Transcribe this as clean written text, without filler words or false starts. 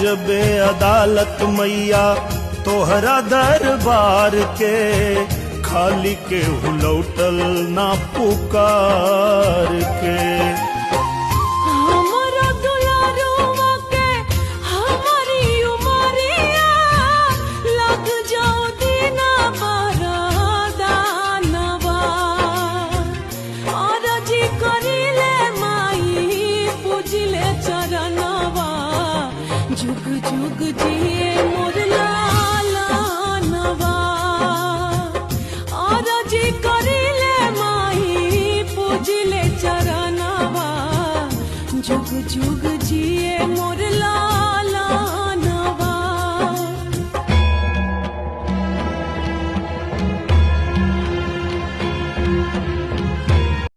जबे अदालत मैया तोहरा दरबार के, खाली के लौटल ना पुकार के। जुग जुग जिए मोर लाला नवा, आरजी करिले माई पूजिले चरणवा। जुग जुग